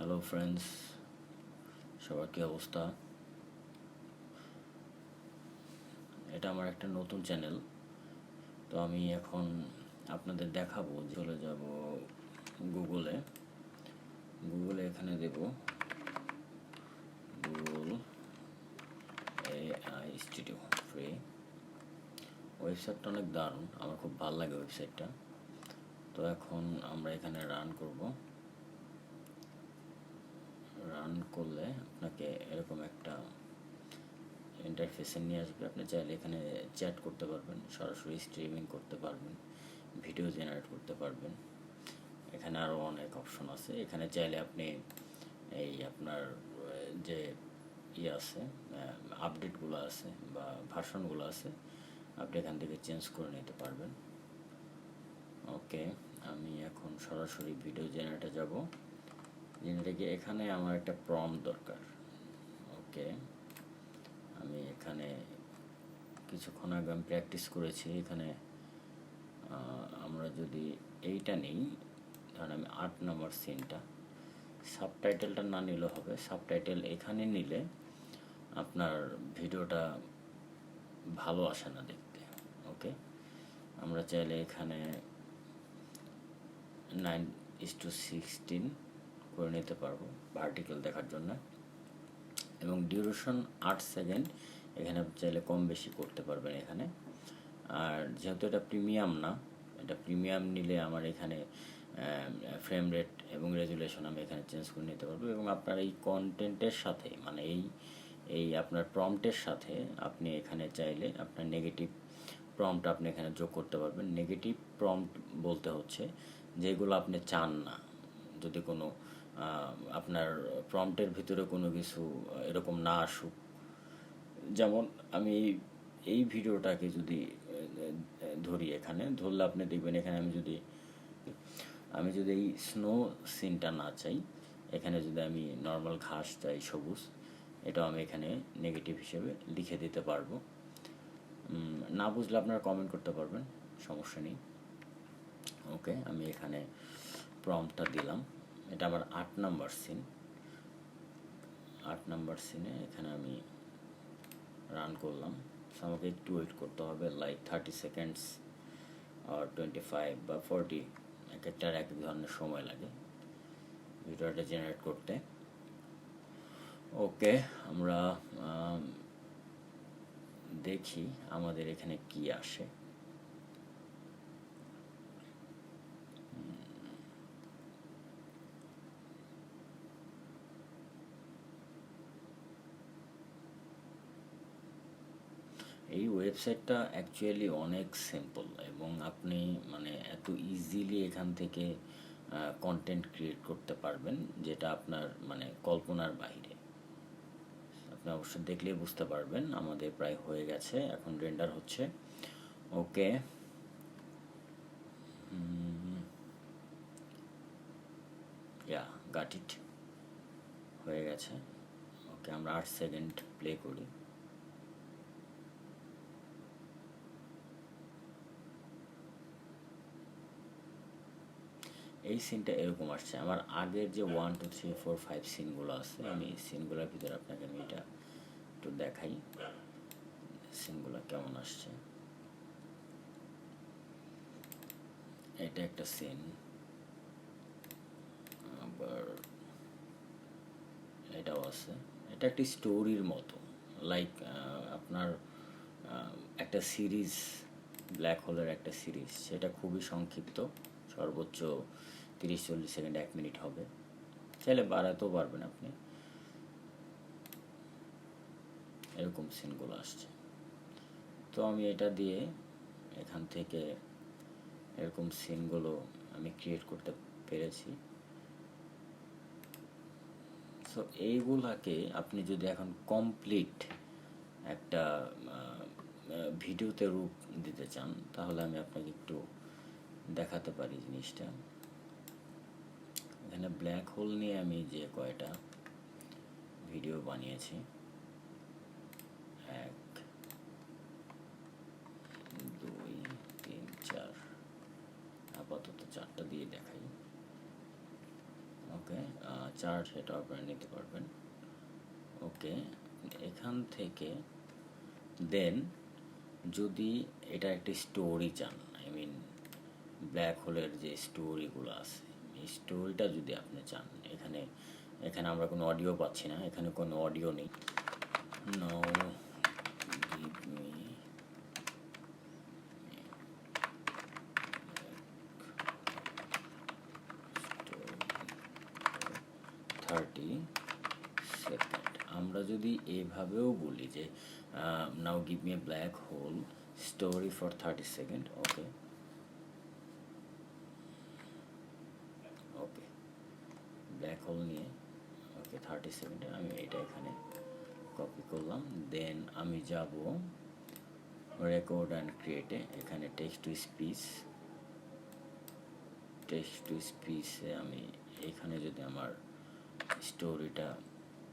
Hello friends, সবার কী অবস্থা? এটা আমার একটা নতুন চ্যানেল। তো আমি এখন আপনাদের দেখাবো, চলে যাব গুগলে। এখানে দেব গুগল AI স্টুডিও ফ্রি। ওয়েবসাইটটা অনেক দারুণ, আমার খুব ভালো লাগে ওয়েবসাইটটা। তো এখন আমরা এখানে রান করব। রান করলে আপনাকে এরকম একটা ইন্টারফেসে নিয়ে আসবে। আপনি চাইলে এখানে চ্যাট করতে পারবেন, সরাসরি স্ট্রিমিং করতে পারবেন, ভিডিও জেনারেট করতে পারবেন। এখানে আরও অনেক অপশন আছে। এখানে চাইলে আপনি এই আপনার যে আছে আপডেটগুলো আছে বা ভার্সনগুলো আছে, আপনি এখান থেকে চেঞ্জ করে নিতে পারবেন। ওকে, আমি এখন সরাসরি ভিডিও জেনারেটে যাব। জেনারেটে এখানে আমার একটা প্রম্পট দরকার। ওকে, আমি এখানে কিছুক্ষণ আগে আমি প্র্যাকটিস করেছি। এখানে আমরা যদি এইটা নিই, ধরেন আমি 8 নম্বর সিনটা, সাবটাইটেলটা না নিলেও হবে। সাবটাইটেল এখানে নিলে আপনার ভিডিওটা ভালো আসে না দেখতে। ওকে, আমরা চাইলে এখানে 9:16 করে নিতে পারবো ভার্টিক্যাল দেখার জন্য, এবং ডিউরেশন 8 সেকেন্ড। এখানে চাইলে কম বেশি করতে পারবেন এখানে। আর যেহেতু এটা প্রিমিয়াম না, এটা প্রিমিয়াম নিলে আমার এখানে ফ্রেম রেট এবং রেজুলেশন আমি এখানে চেঞ্জ করে নিতে পারবো। এবং আপনার এই কন্টেন্টের সাথে, মানে এই আপনার প্রম্পটের সাথে আপনি এখানে চাইলে আপনার নেগেটিভ প্রম্পট আপনি এখানে যোগ করতে পারবেন। নেগেটিভ প্রম্পট বলতে হচ্ছে যেগুলো আপনি চান না, যদি কোনো আপনার প্রম্পটের ভিতরে কোনো কিছু এরকম না আসুক। যেমন আমি এই ভিডিওটাকে যদি ধরি, এখানে ধরলে আপনি দেখবেন এখানে আমি যদি এই স্নো সিনটা না চাই, এখানে যদি আমি নর্মাল ঘাস চাই সবুজ, এটাও আমি এখানে নেগেটিভ হিসেবে লিখে দিতে পারবো। না বুঝলে আপনারা কমেন্ট করতে পারবেন, সমস্যা নেই। ওকে, আমি এখানে প্রম্পটটা দিলাম। এটা আমার 8 নাম্বার সিন। 8 নাম্বার সিনে এখানে আমি রান করলাম। আমাকে একটু ওয়েট করতে হবে, লাইক 30 সেকেন্ডস আর 25 বা 40, এক একটার এক এক ধরনের সময় লাগে ভিডিওটা জেনারেট করতে। ওকে, আমরা দেখি আমাদের এখানে কি আসে। এই ওয়েবসাইটটা অ্যাকচুয়ালি অনেক সিম্পল, এবং আপনি মানে এত ইজিলি এখান থেকে কন্টেন্ট ক্রিয়েট করতে পারবেন যেটা আপনার মানে কল্পনার বাইরে। আপনি অবশ্যই দেখলেই বুঝতে পারবেন। আমাদের প্রায় হয়ে গেছে, এখন রেন্ডার হচ্ছে। ওকে, গাট ইট, হয়ে গেছে। ওকে, আমরা 8 সেকেন্ড প্লে করি। এই সিনটা এরকম আসছে। আমার আগের যে 1 2 3 4 5 সিনগুলো আছে, আমি এই সিনগুলোর ভিতরে আপনাকে আমি এটা একটু দেখাই সিনগুলো কেমন আসছে। এটা একটা সিন, আবার এটাও আছে। এটা একটা স্টোরির মতো, লাইক আপনার একটা সিরিজ, ব্ল্যাক হোলের একটা সিরিজ, সেটা খুবই সংক্ষিপ্ত, সর্বোচ্চ 30-40 সেকেন্ড, 1 মিনিট হবে। চাইলে বাড়াতেও পারবেন আপনি। এরকম সিনগুলো আসছে। তো আমি এটা দিয়ে এখান থেকে এরকম সিনগুলো আমি ক্রিয়েট করতে পেরেছি। সো এইগুলাকে আপনি যদি এখন কমপ্লিট একটা ভিডিওতে রূপ দিতে চান, তাহলে আমি আপনাকে একটু দেখাতে পারি জিনিসটা। এখানে ব্ল্যাক হোল নিয়ে আমি যে কয়টা ভিডিও বানিয়েছি, 1 2 3 4, আপাতত 4টা দিয়ে দেখাই। ওকে, চার্ট সেটা আপনারা নিতে পারবেন। ওকে, এখান থেকে দেন যদি এটা একটি স্টোরি চান, আই মিন ব্ল্যাক হোলের যে স্টোরিগুলো আছে, এই স্টোরিটা যদি আপনি চান, এখানে আমরা কোনো অডিও পাচ্ছি না, এখানে কোনো অডিও নেই। Now give me 30 second. আমরা যদি এভাবেও বলি যে now give me a black hole story for 30 second, okay okay black hole নিয়ে ওকে 30 সেকেন্ডে আমি এটা এখানে কপি করলাম। দেন আমি যাব রেকর্ড অ্যান্ড ক্রিয়েটে, এখানে টেক্সট টু স্পিচে আমি এখানে যদি আমার স্টোরিটা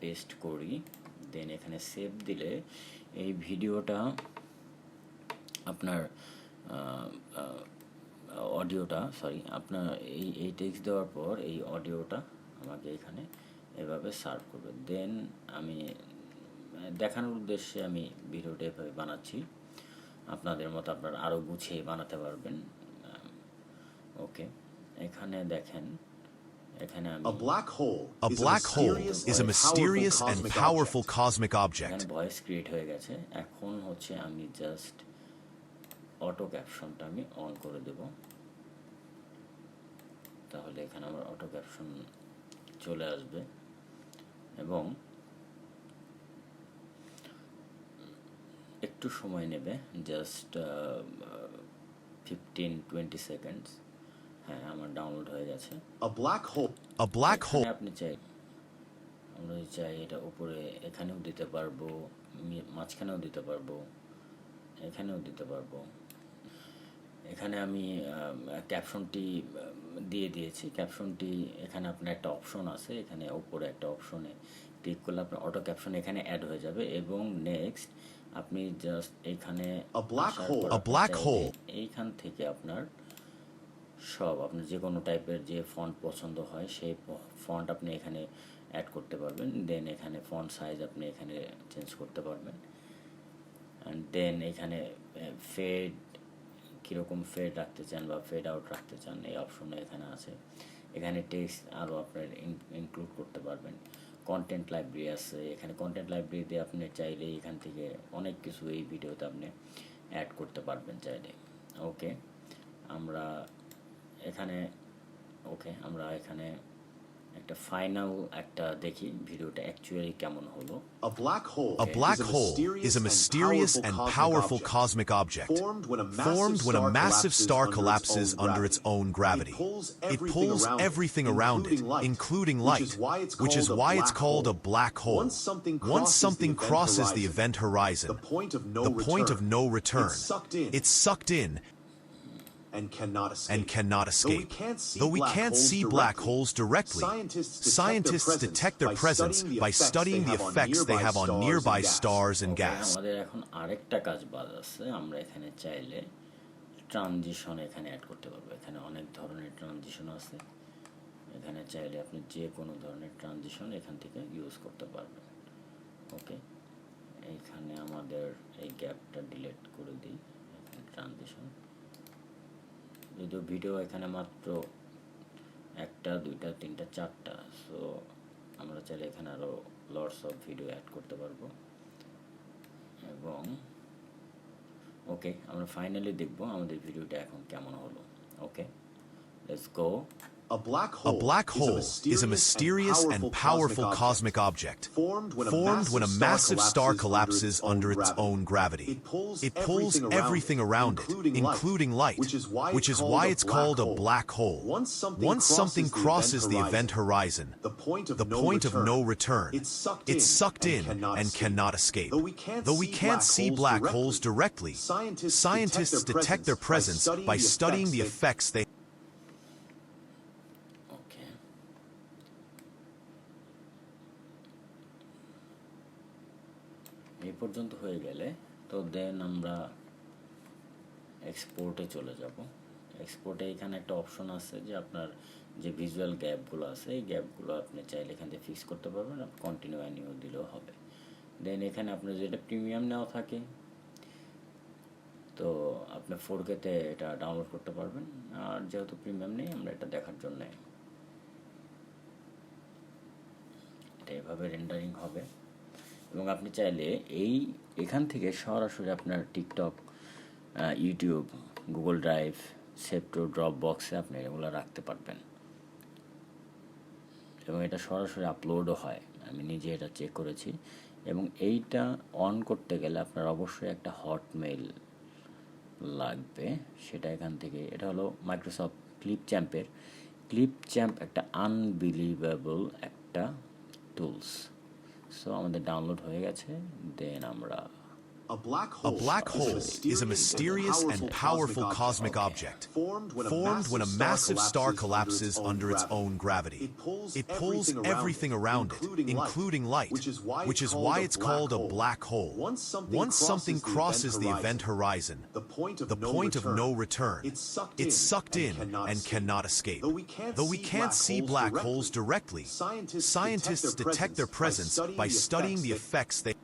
পেস্ট করি, দেন এখানে সেভ দিলে এই ভিডিওটা আপনার অডিওটা আপনার এই টেক্সট দেওয়ার পর এই অডিওটা আমাকে এখানে এভাবে সার্ভ করবে। দেন আমি দেখানোর উদ্দেশ্যে আমি ভিডিওটা এভাবে বানাচ্ছি, আপনাদের মতো আপনারা আরও গুছিয়ে বানাতে পারবেন। ওকে, এখানে দেখেন, এখানে আমি A black hole is a mysterious and powerful cosmic object. এখানে ভয়েস ক্রিয়েট হয়ে গেছে। এখন হচ্ছে আমি জাস্ট অটো ক্যাপশনটা আমি অন করে দেব, তাহলে এখানে আমার অটো ক্যাপশন চলে আসবে এবং একটু সময় নেবে, জাস্ট 15-20 সেকেন্ডস। হ্যাঁ, আমার ডাউনলোড হয়ে গেছে। A black hole আপনি চাই, আমরা যদি চাই এটা উপরে এখানেও দিতে পারবো, মাঝখানেও দিতে পারবো, এখানেও দিতে পারবো। এখানে আমি ক্যাপশনটি দিয়ে দিয়েছি। ক্যাপশনটি এখানে আপনার একটা অপশন আছে, এখানে উপরে একটা অপশনে ক্লিক করলে আপনার অটো ক্যাপশন এখানে অ্যাড হয়ে যাবে এবং নেক্সট আপনি জাস্ট এখানে A black hole এইখান থেকে আপনার আপনার যে কোনো টাইপের যে ফন্ট পছন্দ হয় সেই ফন্ট আপনি এখানে অ্যাড করতে পারবেন। দেন এখানে ফন্ট সাইজ আপনি এখানে চেঞ্জ করতে পারবেন। অ্যান্ড দেন এখানে ফেড কীরকম ফেড রাখতে চান বা ফেড আউট রাখতে চান এই অপশনটা এখানে আছে। এখানে টেক্সট আরও আপনার ইনক্লুড করতে পারবেন। কন্টেন্ট লাইব্রেরি আছে, এখানে কন্টেন্ট লাইব্রেরিতে আপনি চাইলে এখান থেকে অনেক কিছু এই ভিডিওতে আপনি অ্যাড করতে পারবেন চাইলে। ওকে, আমরা এখানে একটা ফাইনাল একটা দেখি ভিডিওটা অ্যাকচুয়ালি কেমন হলো। A black hole is a mysterious and powerful cosmic object formed when a massive star collapses under its own gravity. It pulls everything around it, including light, which is why it's called a black hole. Once something crosses the event horizon, the point of no return, it's sucked in and cannot escape. Though we can't see black holes directly, scientists detect their presence by studying the effects they have on nearby stars and gas. আমাদের এখন আরেকটা কাজ বাদ আছে, আমরা এখানে চাইলে transition এখানে অ্যাড করতে পারবো। এখানে অনেক ধরনের ট্রানজিশন আছে, এখানে চাইলে আপনি যে কোনো ধরনের ট্রানজিশন এখান থেকে ইউজ করতে পারবেন। ওকে, এইখানে আমাদের এই গ্যাপটা ডিলিট করে দিই। এখানে ট্রানজিশন, যদিও ভিডিও এখানে মাত্র 1টা 2টা 3টা 4টা, সো আমরা চাইলে এখানে আরও লটস অফ ভিডিও অ্যাড করতে পারবো। এবং ওকে, আমরা ফাইনালি দেখবো আমাদের ভিডিওটা এখন কেমন হলো। Okay, let's go. A black hole is a mysterious and powerful cosmic object formed when a massive star collapses under its own gravity. It pulls everything around it, including light, which is why it's called a black hole. Once something crosses the event horizon, the point of no return, it's sucked in and cannot escape. Though we can't see black holes directly, scientists detect their presence by studying the effects they এই পর্যন্ত হয়ে গেলে তো দেন আমরা এক্সপোর্টে চলে যাব। এক্সপোর্টে এখানে একটা অপশন আছে যে আপনার যে ভিজুয়াল গ্যাপগুলো আছে এই গ্যাপগুলো আপনি চাইলে এখান থেকে ফিক্স করতে পারবেন, কন্টিনিউ অ্যানিও দিলেও হবে। দেন এখানে আপনার যেটা প্রিমিয়াম নেওয়া থাকে তো আপনি 4K-তে এটা ডাউনলোড করতে পারবেন, আর যেহেতু প্রিমিয়াম নেই আমরা এটা দেখার জন্য এটা এভাবে রেন্ডারিং হবে। এবং আপনি চাইলে এখান থেকে সরাসরি আপনার TikTok, YouTube, Google drive, save to drop বক্সে আপনি এগুলো রাখতে পারবেন এবং এটা সরাসরি আপলোডও হয়, আমি নিজে এটা চেক করেছি। এবং এইটা অন করতে গেলে আপনার অবশ্যই একটা হটমেইল লাগবে, সেটা এখান থেকে, এটা হলো মাইক্রোসফট ক্লিপচ্যাম্প একটা আনবিলিভেবল একটা টুলস। সো আমাদের ডাউনলোড হয়ে গেছে। দেন আমরা A black hole is a mysterious and powerful cosmic object formed when a massive star collapses under its own gravity. It pulls everything around it, including light, which is why it's called a black hole. Once something crosses the event horizon, the point of no return, it's sucked in and cannot escape. Though we can't see black holes directly, scientists detect their presence by studying the effects they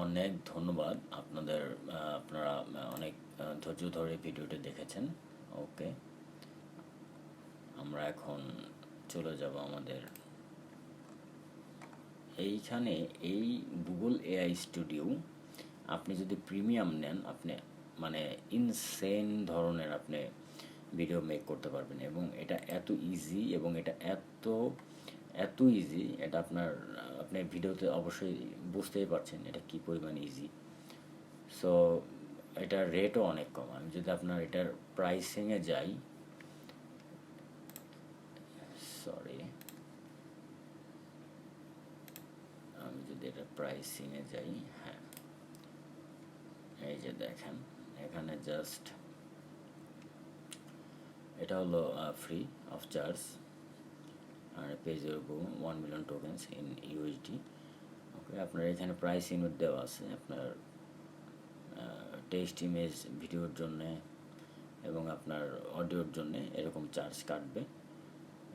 অনেক ধন্যবাদ আপনারা অনেক ধৈর্য ধরে ভিডিওটি দেখেছেন। ওকে, আমরা এখন চলে যাব আমাদের এইখানে। এই গুগল এআই স্টুডিও আপনি যদি প্রিমিয়াম নেন আপনি মানে ইনসেন ধরনের আপনি ভিডিও মেক করতে পারবেন, এবং এটা এত ইজি এবং এটা এত ইজি, এটা আপনি ভিডিওতে অবশ্যই বুঝতেই পারছেন এটা কি পরিমাণ ইজি। সো এটার রেটও অনেক কম। আমি যদি আপনার এটার প্রাইসিংয়ে যাই, আমি যদি এটার প্রাইসিংয়ে যাই, হ্যাঁ এই যে দেখেন এখানে জাস্ট এটা হলো ফ্রি অফ চার্জ, আর পেজে 1 মিলিয়ন টোকেন্স ইন ইউএসডি। ওকে, আপনার এখানে প্রাইস ইউনিট দেওয়া আছে আপনার টেক্সট, ইমেজ, ভিডিওর জন্যে এবং আপনার অডিওর জন্যে এরকম চার্জ কাটবে।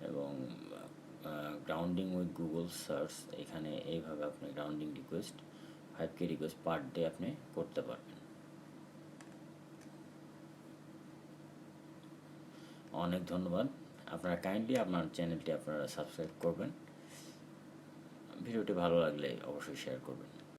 এবং গ্রাউন্ডিং উইথ গুগল সার্চ, এখানে এইভাবে আপনি grounding request 5K request per day আপনি করতে পারবেন। অনেক ধন্যবাদ। আপনারা কাইন্ডলি আপনার চ্যানেলটি আপনারা সাবস্ক্রাইব করবেন। ভিডিওটি ভালো লাগলে অবশ্যই শেয়ার করবেন।